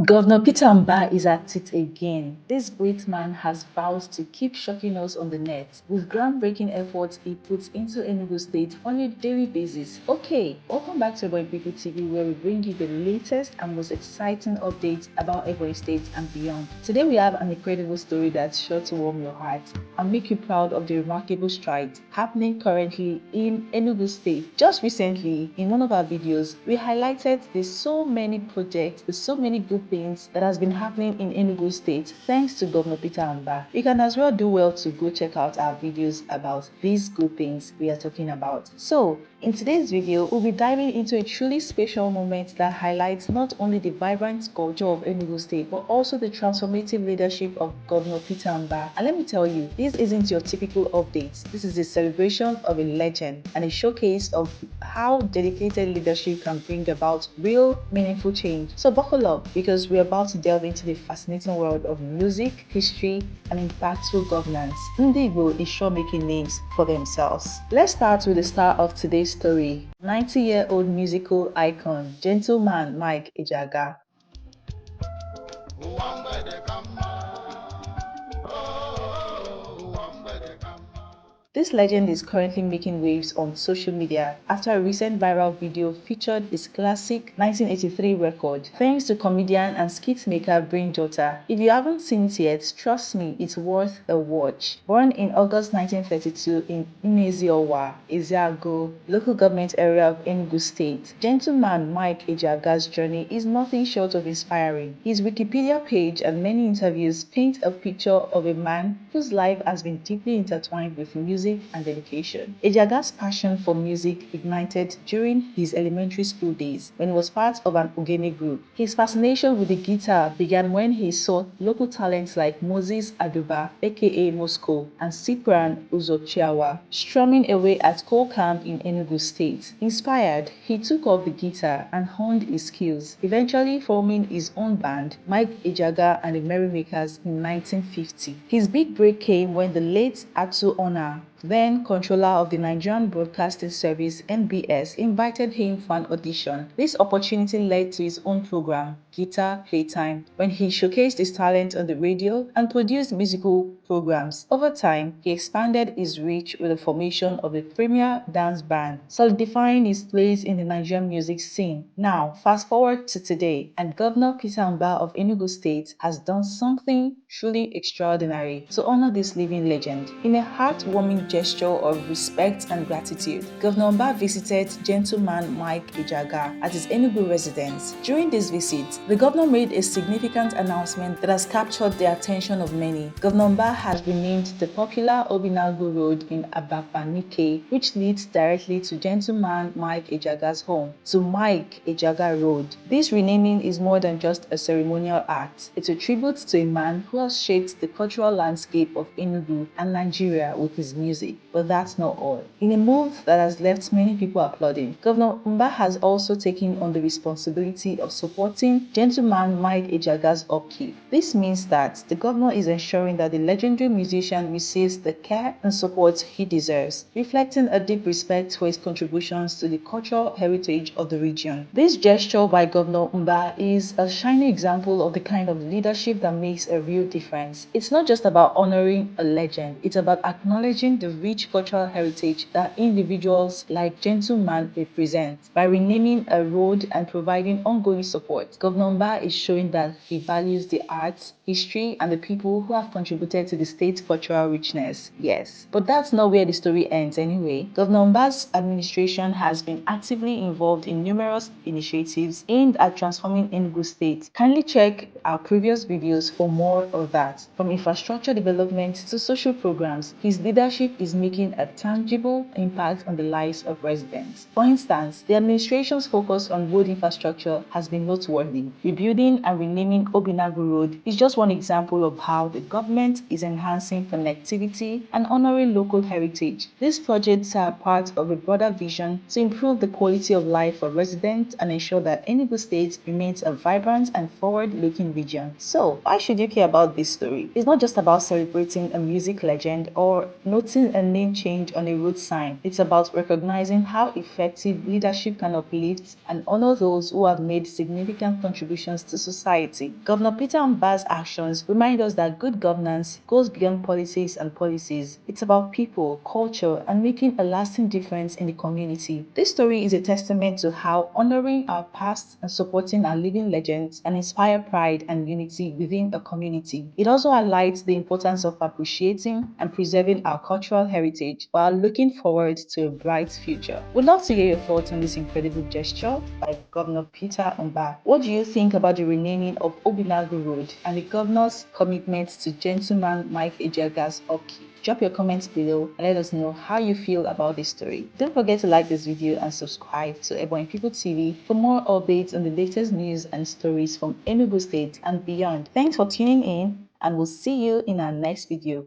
Governor Peter Mbah is at it again. This great man has vowed to keep shocking us on the net with groundbreaking efforts he puts into Enugu State on a daily basis. Okay, welcome back to Ebonyi People TV, where we bring you the latest and most exciting updates about Ebonyi State and beyond. Today we have an incredible story that's sure to warm your heart and make you proud of the remarkable strides happening currently in Enugu State. Just recently, in one of our videos, we highlighted there's so many projects, there's so many good things that has been happening in Enugu State thanks to Governor Peter Mbah. You can as well do well to go check out our videos about these good things we are talking about. So, in today's video, we'll be diving into a truly special moment that highlights not only the vibrant culture of Enugu State, but also the transformative leadership of Governor Peter Mbah. And let me tell you, this isn't your typical updates. This is a celebration of a legend and a showcase of how dedicated leadership can bring about real, meaningful change. So buckle up, because we're about to delve into the fascinating world of music, history, and impactful governance. Ndị Igbo is sure making names for themselves. Let's start with the star of today's story, 90-year-old musical icon, gentleman Mike Ejeagha. This legend is currently making waves on social media after a recent viral video featured his classic 1983 record, thanks to comedian and skit maker Brain Jota. If you haven't seen it yet, trust me, it's worth a watch. Born in August 1932 in Ejeagha, local government area of Enugu State, gentleman Mike Ejeagha's journey is nothing short of inspiring. His Wikipedia page and many interviews paint a picture of a man whose life has been deeply intertwined with music and dedication. Ejeagha's passion for music ignited during his elementary school days when he was part of an Ogene group. His fascination with the guitar began when he saw local talents like Moses Aduba, aka Moscow, and Cyprian Uzochiawa strumming away at Coal Camp in Enugu State. Inspired, he took up the guitar and honed his skills, eventually forming his own band, Mike Ejeagha and the Merrymakers, in 1950. His big break came when the late Atsu Ona, then controller of the Nigerian Broadcasting Service (NBS), invited him for an audition. This opportunity led to his own program, Guitar Playtime, when he showcased his talent on the radio and produced musical programs. Over time, he expanded his reach with the formation of a premier dance band, solidifying his place in the Nigerian music scene. Now, fast forward to today, and Governor Peter Mbah of Enugu State has done something truly extraordinary to honor this living legend. In a heartwarming gesture of respect and gratitude, Governor Mbah visited gentleman Mike Ejeagha at his Enugu residence. During this visit, the governor made a significant announcement that has captured the attention of many. Governor Mbah has renamed the popular Obinagu Road in Abapanike, which leads directly to gentleman Mike Ejeagha's home, to Mike Ejeagha Road. This renaming is more than just a ceremonial act. It's a tribute to a man who has shaped the cultural landscape of Enugu and Nigeria with his music. But that's not all. In a move that has left many people applauding, Governor Mbah has also taken on the responsibility of supporting gentleman Mike Ejeagha's upkeep. This means that the governor is ensuring that the legendary musician receives the care and support he deserves, reflecting a deep respect for his contributions to the cultural heritage of the region. This gesture by Governor Mbah is a shining example of the kind of leadership that makes a real difference. It's not just about honoring a legend, it's about acknowledging the rich cultural heritage that individuals like gentleman represent. By renaming a road and providing ongoing support, Governor Mbah is showing that he values the arts, history, and the people who have contributed to the state's cultural richness. Yes, but that's not where the story ends anyway. Governor Mbah's administration has been actively involved in numerous initiatives aimed at transforming Enugu State. Kindly check our previous videos for more of that. From infrastructure development to social programs, his leadership is making a tangible impact on the lives of residents. For instance, the administration's focus on road infrastructure has been noteworthy. Rebuilding and renaming Obinagu Road is just one example of how the government is enhancing connectivity and honoring local heritage. These projects are part of a broader vision to improve the quality of life for residents and ensure that Enugu State remains a vibrant and forward-looking region. So, why should you care about this story? It's not just about celebrating a music legend or noting isn't a name change on a road sign. It's about recognizing how effective leadership can uplift and honor those who have made significant contributions to society. Governor Peter Mbah's actions remind us that good governance goes beyond policies and policies. It's about people, culture, and making a lasting difference in the community. This story is a testament to how honoring our past and supporting our living legends can inspire pride and unity within a community. It also highlights the importance of appreciating and preserving our cultural heritage while looking forward to a bright future. We'd love to hear your thoughts on this incredible gesture by Governor Peter Mbah. What do you think about the renaming of Obinagu Road and the governor's commitment to gentleman Mike Ejeagha's upkeep? Drop your comments below and let us know how you feel about this story. Don't forget to like this video and subscribe to Ebonyi People TV for more updates on the latest news and stories from Enugu State and beyond. Thanks for tuning in, and we'll see you in our next video.